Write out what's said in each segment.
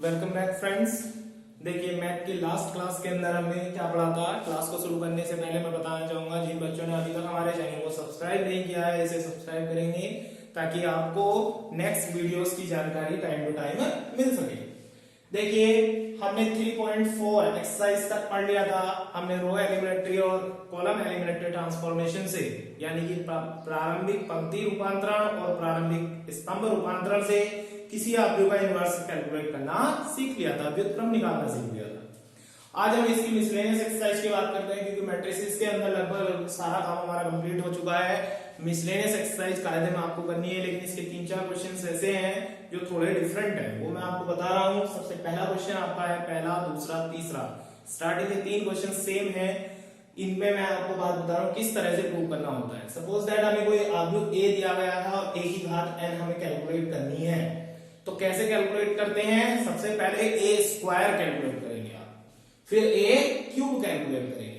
Welcome back friends. देखिए math के last class के अंदर हमने क्या पढ़ा था। क्लास को शुरू करने से पहले मैं बताना चाहूंगा जिन बच्चों ने अभी तक हमारे चैनल को सब्सक्राइब नहीं किया है इसे सब्सक्राइब करेंगे ताकि आपको नेक्स्ट वीडियोस की जानकारी टाइम टू टाइम मिल सके। देखिए हमने 3.4 एक्सरसाइज तक पढ़ लिया था। हमने रो एलिमिनेटरी और कॉलम एलिमिनेटरी ट्रांसफॉर्मेशन से यानी कि प्रारंभिक पंक्ति रूपांतरण और प्रारंभिक स्तंभ रूपांतरण से किसी आव्यूह का इनवर्स कैलकुलेट करना सीख लिया था, व्युत्क्रम निकालना सीख लिया था। आज हम इसकी मिसलेनियस एक्सरसाइज की बात करते हैं क्योंकि मैट्रिसेस के अंदर लगभग सारा काम हमारा कंप्लीट हो चुका है। मिसलेनियस एक्सरसाइज कायदे में आपको करनी है, लेकिन इसके 3-4 क्वेश्चंस ऐसे हैं जो थोड़े डिफरेंट है, वो मैं आपको बता रहा हूँ। सबसे पहला क्वेश्चन आपका है पहला, दूसरा, तीसरा, स्टार्टिंग के 3 क्वेश्चन सेम है। इनमें मैं आपको बात बता रहा हूँ किस तरह से प्रूव करना होता है। सपोज दैट हमें कोई आव्यूह ए दिया गया था और ए की घात n हमें कैलकुलेट करनी है, तो कैसे कैलकुलेट करते हैं। सबसे पहले ए स्क्वायर कैलकुलेट करेंगे आप, फिर ए क्यूब कैलकुलेट करेंगे।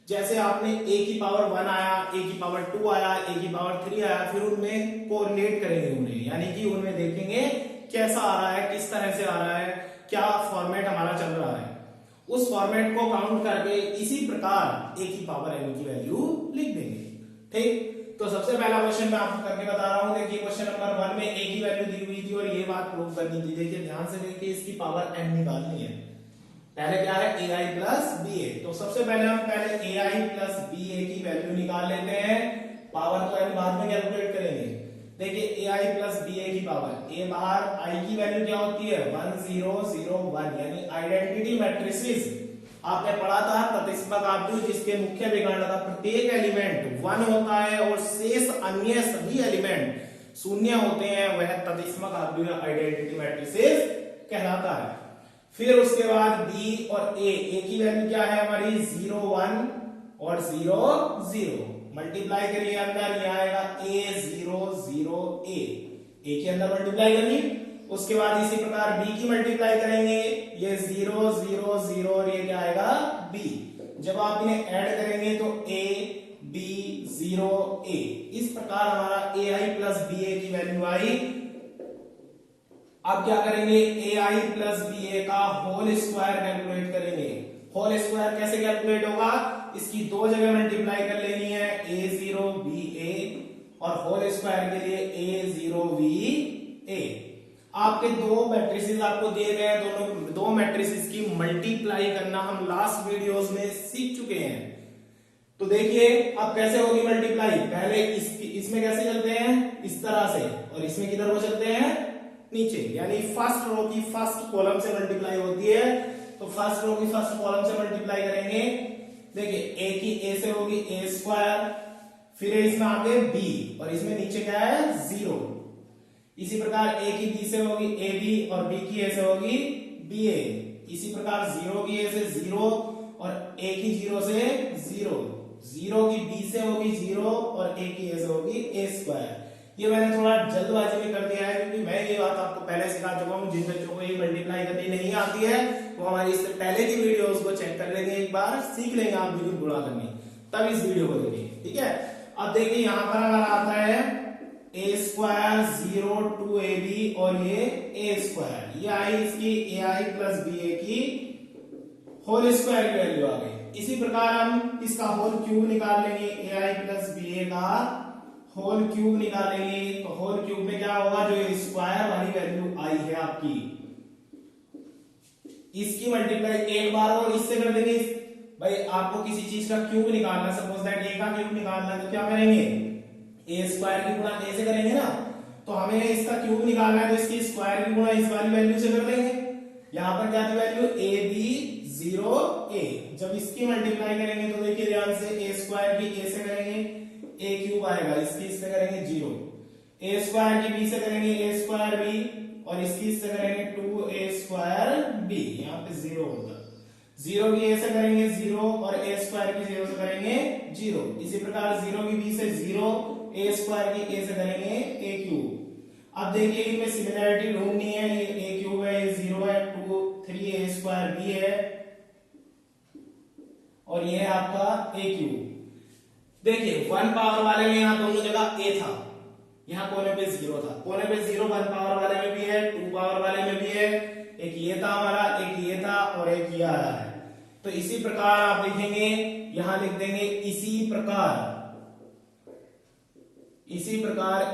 जैसे आपने ए की पावर 1 आया, ए की पावर 2 आया, ए की पावर 3 आया, फिर उनमें कोऑर्डिनेट करेंगे उन्हें, यानी कि उनमें देखेंगे कैसा आ रहा है, किस तरह से आ रहा है, क्या फॉर्मेट हमारा चल रहा है। उस फॉर्मेट को काउंट करके इसी प्रकार ए की पावर n की वैल्यू लिख देंगे। ठीक, तो सबसे पहला क्वेश्चन मैं आपको करके बता रहा हूं। देखिए क्वेश्चन नंबर 1 में ए की वैल्यू दी हुई थी और ये बात प्रूव करनी थी। देखिए ध्यान से देखिए, इसकी पावर n निकालनी है। पहले क्या है ai प्लस ba, तो सबसे पहले हम पहले ai प्लस ba की वैल्यू निकाल लेते हैं। पावर तो n बाद में कैलकुलेट करेंगे। देखिए ai प्लस ba की पावर, a बाहर, i की वैल्यू क्या होती है 1 0 0 1, यानी आइडेंटिटी मैट्रिसेस आपने पढ़ा था तदिस्मक आव्यूह जिसके मुख्य विकर्ण का प्रत्येक एलिमेंट 1 होता है और शेष अन्य सभी एलिमेंट शून्य होते हैं, वह तदिस्मक आव्यूह आइडेंटिटी मैट्रिसेस कहलाता है। फिर उसके बाद b और a की वैल्यू क्या है हमारी 0 1 और 0 0, मल्टीप्लाई करिए अंदर, ये आएगा a 0 0 a के अंदर मल्टीप्लाई करिए। उसके बाद इसी प्रकार b की मल्टीप्लाई करेंगे, ये 0 0 0 और ये क्या आएगा b। जब आप इन्हें ऐड करेंगे तो a b 0 a, इस प्रकार हमारा ai प्लस ba की वैल्यू आई। अब क्या करेंगे, ai प्लस ba का होल स्क्वायर कैलकुलेट करेंगे। होल स्क्वायर कैसे कैलकुलेट होगा, इसकी 2 जगह मल्टीप्लाई कर लेनी है, a0 ba और होल स्क्वायर के लिए a0 ba। आपके 2 मैट्रिसेस आपको दिए गए हैं, दोनों 2 मैट्रिसेस की मल्टीप्लाई करना हम लास्ट वीडियोस में सीख चुके हैं। तो देखिए अब कैसे होगी मल्टीप्लाई। पहले इसमें कैसे चलते हैं, इस तरह से, और इसमें किधर को चलते हैं, नीचे, यानी फर्स्ट रो की फर्स्ट कॉलम से मल्टीप्लाई होती है। तो फर्स्ट रो की फर्स्ट कॉलम से मल्टीप्लाई करेंगे। देखिए a की a से होगी a स्क्वायर, फिर इसमें आगे b और इसमें नीचे क्या है 0। इसी प्रकार a की b से होगी ab और b की a से होगी ba। इसी प्रकार 0 की a से 0 और a की 0 से 0, 0 की b से होगी 0 और a की a से होगी a स्क्वायर। ये मैंने थोड़ा जल्दबाजी में कर दिया है क्योंकि मैं ये बात आपको पहले सिखा चुका हूँ। जिन बच्चों को ये मल्टीप्लाई करनी नहीं आती है वो हमारी इससे पहले की वीडियोस को चेक कर लेंगे, एक बार सीख लेंगे आप बिल्कुल गुणा करनी, तब इस वीडियो को देखेंगे। ठीक है, अब देखिए यहाँ पर हमारा आता है a स्क्वायर 0 2ab और ये a स्क्वायर, ये आई इसकी ai प्लस ba की होल स्क्वायर की वैल्यू आ गई। इसी प्रकार हम इसका होल क्यूब निकाल लेंगे, ai प्लस ba का होल क्यूब निकालेंगे। तो होल क्यूब में क्या होगा, जो स्क्वायर वाली वैल्यू आई है आपकी, इसकी मल्टीप्लाई एक बार और इससे कर देंगे। भाई आपको किसी चीज का क्यूब निकालना, सपोज दैट a का क्यूब निकालना, तो क्या करेंगे, a स्क्वायर की गुणा a से करेंगे ना। तो हमें इसका क्यूब निकालना है तो इसकी स्क्वायर की गुणा इस वाली वैल्यू से कर देंगे। यहां पर क्या थी वैल्यू ab 0 a, जब इसकी मल्टीप्लाई करेंगे तो देखिए ध्यान से a स्क्वायर की a से करेंगे a क्यूब आएगा, इसकी इससे करेंगे 0, a स्क्वायर की b से करेंगे a स्क्वायर b और इसकी इससे करेंगे 2a स्क्वायर b, यहाँ पे 0 होगा। 0 की a से करेंगे 0 और a स्क्वायर की 0 से करेंगे 0। इसी प्रकार 0 की b से 0, a स्क्वायर की a से करेंगे a क्यूब। अब देखिए इनमें सिमिलरिटी ढूंढनी है, ये a क्यूब है, ये 0 है, 2 3a स्क्वायर b है और ये है आपका a क्यूब। देखिए 1 पावर वाले में यहाँ दोनों जगह a था, यहाँ कोने पे 0 था, कोने पे 0 1 पावर वाले में भी है, 2 पावर वाले में भी है, एक ये था तो इसी प्रकार आप लिखेंगे, यहां लिख देंगे इसी प्रकार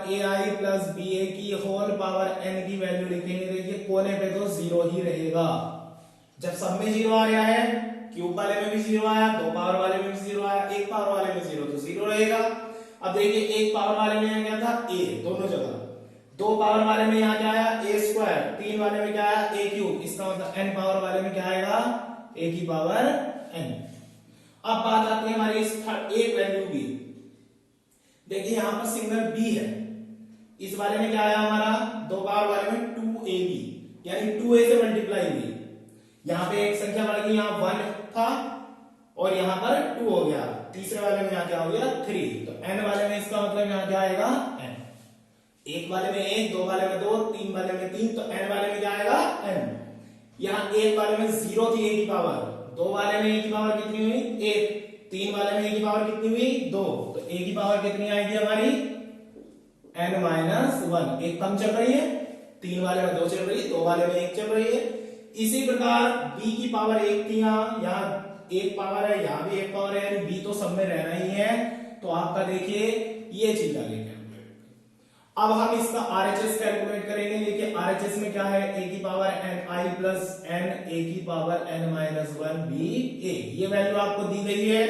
ai प्लस ba की होल पावर n की वैल्यू लिखेंगे। देखिए कोने पे तो 0 ही रहेगा, जब सब में 0 आ रहा है, क्यूब वाले में भी 0 आया, 2 पावर वाले में भी 0 आया, 1 पावर वाले में 0 तो 0 रहेगा। अब देखिए 1 पावर वाले में क्या था a, दोनों जगह। 2 पावर वाले में यहाँ क्या आया a स्क्वायर, 3 वाले में क्या आया a क्यूब, इसका मतलब n पावर वाले में क्या आएगा a की पावर n। अब बात आती है हमारी इस एक वैल्यू की। देखिए यहां पर सिंगल b है, इस वाले में क्या आया हमारा 2 पावर वाले में 2ab, यानी 2a से मल्टीप्लाई हुई। यहां पे एक संख्या बढ़ गई, यहां 1 था और यहां पर 2 हो गया, तीसरे वाले में यहां क्या हो गया 3, तो n वाले में इसका मतलब यहां क्या आएगा n। एक वाले में 1, 2 वाले में 2, 3 वाले में 3, तो n वाले में क्या आएगा n। यहां एक वाले में 0 थी a की पावर, 2 वाले में a की पावर कितनी हुई 1, 3 वाले में a की पावर कितनी हुई 2, तो a की पावर कितनी आएगी हमारी n माइनस 1। एक कम चल रही है, 3 वाले में 2 चल रही है, 2 वाले में 1 चल रही है। इसी प्रकार b की पावर 1 थी, यहाँ 1 पावर है, यहाँ भी 1 पावर है, यानी b तो सब में रहना ही है। तो आपका देखिए ये चीज आ गई। अब हम इसका RHS कैलकुलेट करेंगे। देखिए RHS में क्या है a की power n i plus n a की power n minus 1 b a, ये वैल्यू आपको दी गई है।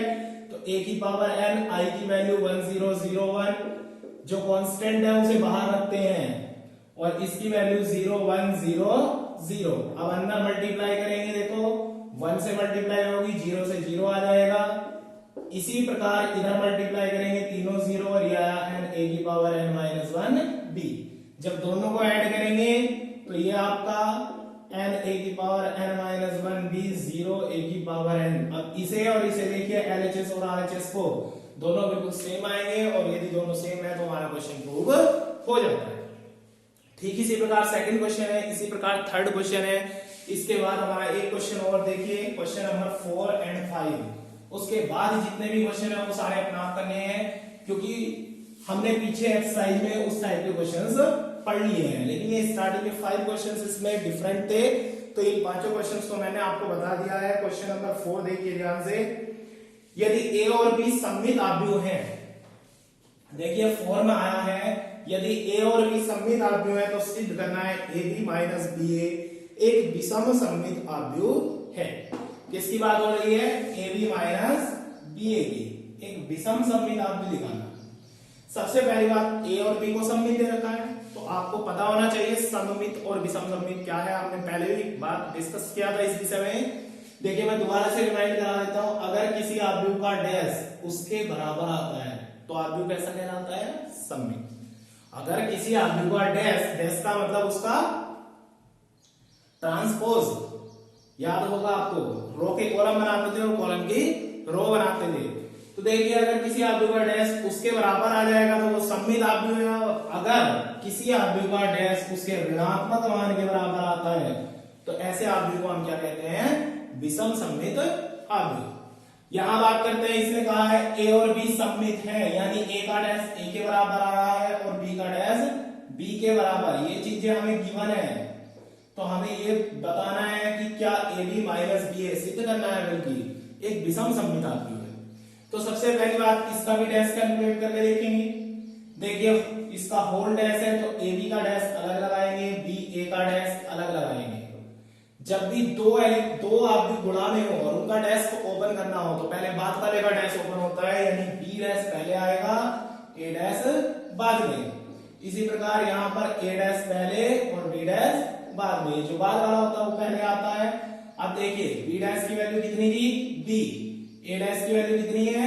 तो a की पावर n, i की वैल्यू 1001, जो कांस्टेंट है उसे बाहर रखते हैं, और इसकी वैल्यू 0100। अब अंदर मल्टीप्लाई करेंगे, देखो 1 से मल्टीप्लाई होगी, 0 से 0 आ जाएगा। इसी प्रकार इधर मल्टीप्लाई करेंगे, तीनों 0 और ये आया n a की पावर n माइनस 1 b। जब दोनों को ऐड करेंगे तो ये आपका n a की power n minus 1 b 0 a की पावर n। अब इसे और इसे देखिए LHS और RHS को, दोनों बिल्कुल सेम आएंगे, और यदि दोनों सेम है तो हमारा क्वेश्चन प्रूव हो जाता है। ठीक इसी प्रकार सेकंड क्वेश्चन है, इसी प्रकार थर्ड क्वेश्चन है। इसके बाद हमारा एक क्वेश्चन और देखिए, क्वेश्चन नंबर 4 और 5। उसके बाद जितने भी क्वेश्चन है वो सारे अपना आप करने हैं, क्योंकि हमने पीछे एक्सरसाइज में उस टाइप के क्वेश्चंस पढ़ लिए हैं, लेकिन ये स्टार्टिंग के 5 क्वेश्चंस इसमें डिफरेंट थे, तो इन पांचों क्वेश्चंस को मैंने आपको बता दिया है। क्वेश्चन नंबर 4 देखिए ध्यान से, यदि a और b सममित आव्यूह हैं, देखिए 4 में आया है यदि a और b सममित आव्यूह है तो सिद्ध करना है ab माइनस ba एक विषम सममित आव्यूह है। किसकी बात हो रही है ab माइनस ba की, एक विषम सममित आव्यूह दिखाना। सबसे पहली बात a और b को सममित दे रखा है, तो आपको पता होना चाहिए सममित और विषम सममित क्या है। आपने पहले भी बात डिस्कस किया था इस विषय में। देखिए मैं दोबारा से रिमाइंड करा देता हूं, अगर किसी आव्यूह का डैश उसके बराबर आता है तो आव्यूह कैसा कहलाता है सममित। अगर किसी आव्यूह का डैश का मतलब उसका ट्रांसपोज, याद होगा आपको, रो के कॉलम बनाते थे और कॉलम की रो बनाते थे। तो देखिए अगर किसी आव्यूह का डैश उसके बराबर आ जाएगा तो वो सममित आव्यूह है। अगर किसी आव्यूह का डैश उसके ऋणात्मक मान के बराबर आता है तो ऐसे आव्यूह को हम क्या कहते हैं, विषम सममित आव्यूह। यहां बात करते हैं, इसने कहा है a और b सममित है, यानी a का डैश a के बराबर आ रहा है और b का डैश b के बराबर, ये चीजें हमें गिवन है। तो हमें ये बताना है कि क्या ab माइनस ba सिद्ध करना है बल्कि एक विषम सममित आव्यूह है। तो सबसे पहली बात इसका भी डैश कैलकुलेट करके देखेंगे। देखिए इसका होल डैश है तो ab का डैश अलग लगाएंगे, ba का डैश अलग लगाएंगे। जब भी दो आव्यूह गुणा में हो और उनका डैश को ओपन करना हो तो पहले बाद वाले का डैश ओपन होता है, यानी b डैश पहले आएगा, a डैश बाद में। इसी प्रकार यहाँ पर a डैश पहले और b डैश बाद में, जो बाद वाला होता है वो पहले आता है। अब देखिए b डैश की वैल्यू कितनी थी b, a डैश की वैल्यू कितनी है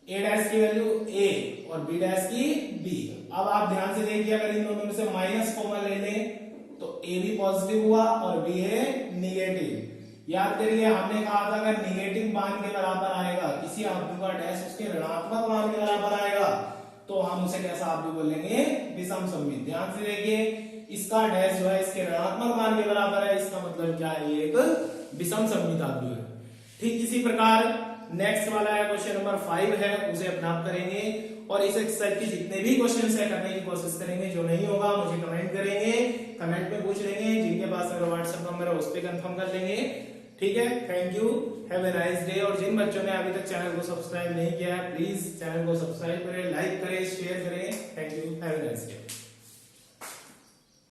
a डैश की वैल्यू a और b डैश की b। अब आप ध्यान से देखिए, अगर इन दोनों में से माइनस कॉमन ले लें तो a भी पॉजिटिव हुआ और b है निगेटिव। याद करिए हमने कहा था अगर निगेटिव मान के बराबर आएगा, किसी आव्यूह का डैश उसके ऋणात्मक मान के बराबर आएगा तो हम उसे कैसा आव्यूह बोलेंगे, विषम सममित। ध्यान से देखिए इसका डैश जो है इसके ऋणात्मक मान के बराबर है, इसका मतलब क्या है, ये एक विषम सममित आव्यूह है। ठीक इसी प्रकार नेक्स्ट वाला है क्वेश्चन नंबर 5 है, उसे अपना करेंगे और इस एक्सरसाइज की जितने भी क्वेश्चन है करने की कोशिश करेंगे। जो नहीं होगा मुझे कमेंट करेंगे, कमेंट में पूछ लेंगे, जिनके पास मेरा व्हाट्सएप नंबर है उस पर कंफर्म कर लेंगे। ठीक है, thank you, have a nice day. और जिन बच्चों ने अभी तक चैनल को सब्सक्राइब नहीं किया है, प्लीज चैनल को सब्सक्राइब करें, लाइक करें, शेयर करें। Thank you, have a nice day.